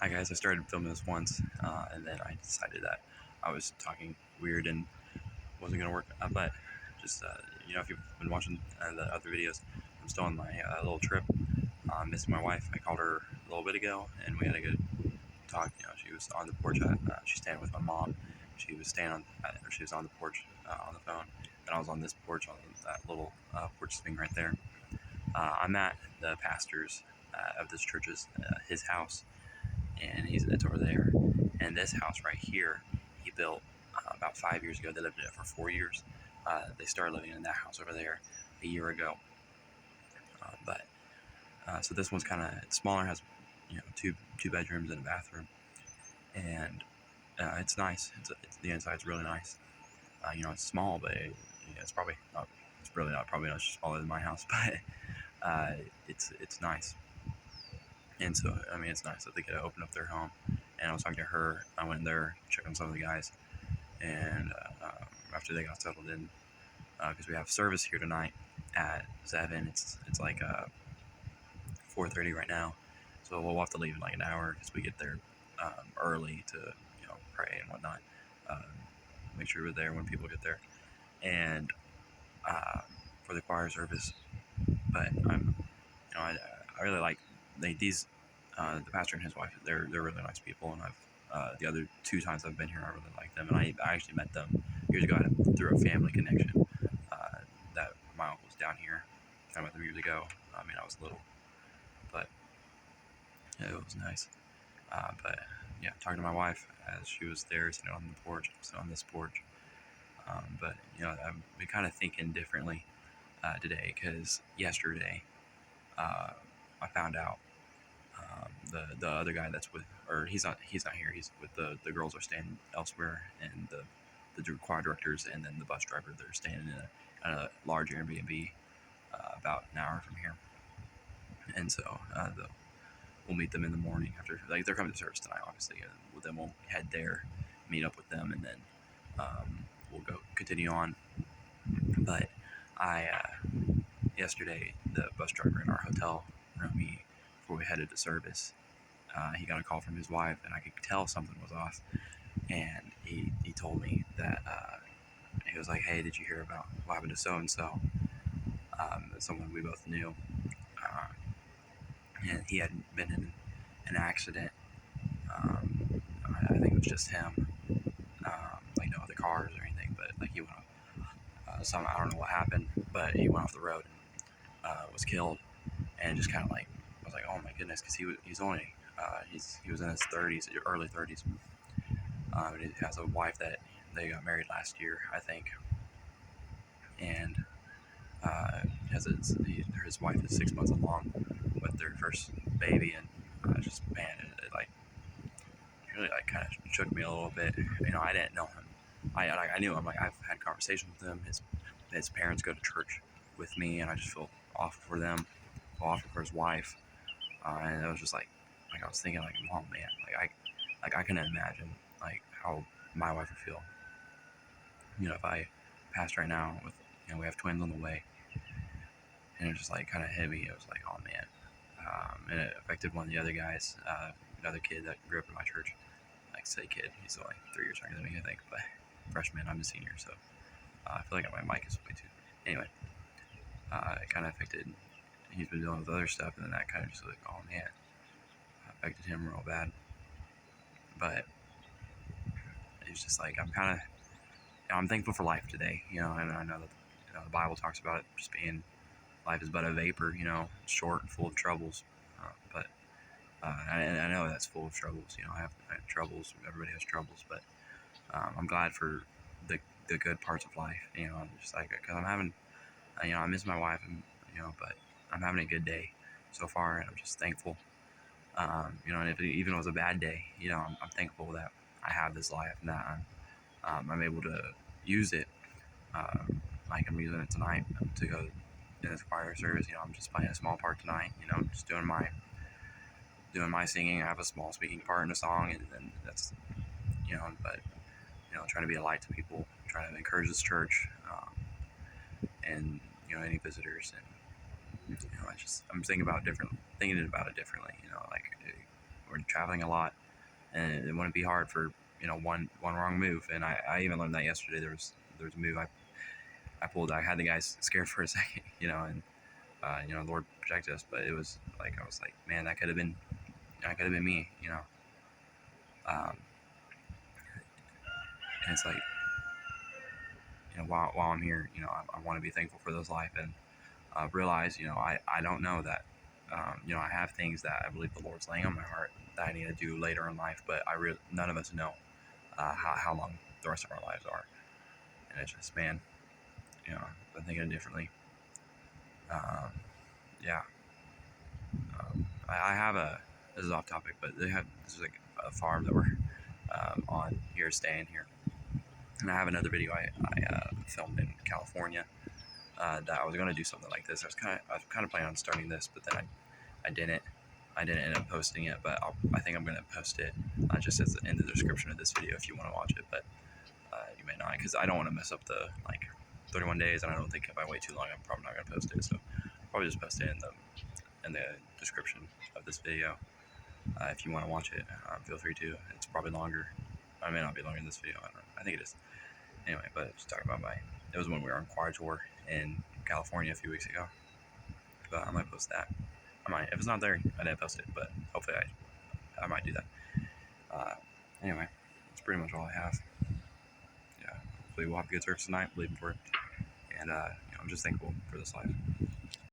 Hi guys, I started filming this once, and then I decided that I was talking weird and wasn't gonna work. But just if you've been watching the other videos, I'm still on my little trip. Missing my wife. I called her a little bit ago, and we had a good talk. She was on the porch. She's staying with my mom. She was staying on, or she was on the porch on the phone, and I was on this porch on that little porch thing right there. I'm at the pastor's of this church's his house, and it's over there. And this house right here, he built about 5 years ago. They lived in it for 4 years. They started living in that house over there a year ago. So this one's kind of smaller, has two bedrooms and a bathroom, and it's nice. The inside's really nice. It's small, but it's probably not. It's really not probably not smaller than my house, but it's nice. And so, I mean, it's nice that they get to open up their home. And I was talking to her. I went in there, checked on some of the guys, and after they got settled in, because we have service here tonight at 7. It's like 4:30 right now, so we'll have to leave in like an hour because we get there early to pray and whatnot. Make sure we're there when people get there, and for the choir service. But I really like these. The pastor and his wife, they're really nice people, and I've the other 2 times I've been here, I really like them, and I actually met them years ago through a family connection. That my uncle was down here. I met them years ago. I mean, I was little, but it was nice. But yeah, talking to my wife as she was there sitting on the porch, sitting on this porch. But I've been kind of thinking differently today because yesterday I found out the other guy that's with, or he's not here. He's with the girls are staying elsewhere, and the choir directors and then the bus driver, they're staying in a large Airbnb about an hour from here. And so we'll meet them in the morning after, like, they're coming to service tonight, obviously, and then we'll head there, meet up with them, and then we'll go continue on. But yesterday, the bus driver in our hotel room, before we headed to service, he got a call from his wife, and I could tell something was off. And he told me that he was like, "Hey, did you hear about what happened to so and so?" Someone we both knew, and he had been in an accident. I think it was just him, like no other cars or anything, but like he went off. I don't know what happened, but he went off the road and was killed. And just kind of like, I was like, oh my goodness, because he's only he was in his 30s, early 30s. He has a wife that they got married last year, I think, and his wife is 6 months along with their first baby, and just man, it like really like kind of shook me a little bit. I didn't know him. I knew him. Like, I've had conversations with him. His parents go to church with me, and I just feel awful for them, feel awful for his wife, and it was just like I was thinking like, oh man, I can imagine like how my wife would feel. If I passed right now with, we have twins on the way, and it was just like kind of heavy. It was like, oh man, and it affected one of the other guys, another kid that grew up in my church. Like, say kid, he's only 3 years younger than me, I think, but freshman, I'm a senior, so I feel like my mic is way too. Anyway, it kind of affected. He's been dealing with other stuff, and then that kind of just like, oh man, affected him real bad. But it's just like I'm thankful for life today, and I know that the Bible talks about it just being life is but a vapor, short and full of troubles. But I know that's full of troubles. I have troubles. Everybody has troubles, but I'm glad for the good parts of life. I'm just like, because I'm having, I miss my wife, and but I'm having a good day so far, and I'm just thankful. And if it even was a bad day, I'm thankful that I have this life and that I'm able to use it, like I'm using it tonight to go in this choir service. I'm just playing a small part tonight. Just doing my singing. I have a small speaking part in a song, and then that's but trying to be a light to people, trying to encourage this church, and any visitors, and I'm thinking about it differently. Like we're traveling a lot, and it wouldn't be hard for one wrong move. And I even learned that yesterday. There was a move I pulled. I had the guys scared for a second, and Lord protect us. But it was like I was like, man, that could have been me, Um, and it's like, while I'm here, I want to be thankful for this life and realize, I don't know that, I have things that I believe the Lord's laying on my heart that I need to do later in life, but none of us know how long the rest of our lives are. And it's just, man, I'm thinking differently. Yeah. I have this is off topic, but this is like a farm that we're on here, staying here. And I have another video I filmed in California that I was going to do something like this. I was kind of planning on starting this, but then I didn't. I didn't end up posting it, but I think I'm going to post it just as in the description of this video if you want to watch it. But you may not, because I don't want to mess up the 31 days, and I don't think if I wait too long, I'm probably not going to post it. So I'll probably just post it in the description of this video. If you want to watch it, feel free to. It's probably longer. I may not be longer than this video. I don't know. I think it is. Anyway, but just talking about it was when we were on quad tour in California a few weeks ago. But I might post that. I might. If it's not there, I didn't post it, but hopefully I might do that. Anyway, that's pretty much all I have. Yeah, hopefully we'll have a good service tonight. Believing for it. And I'm just thankful for this life.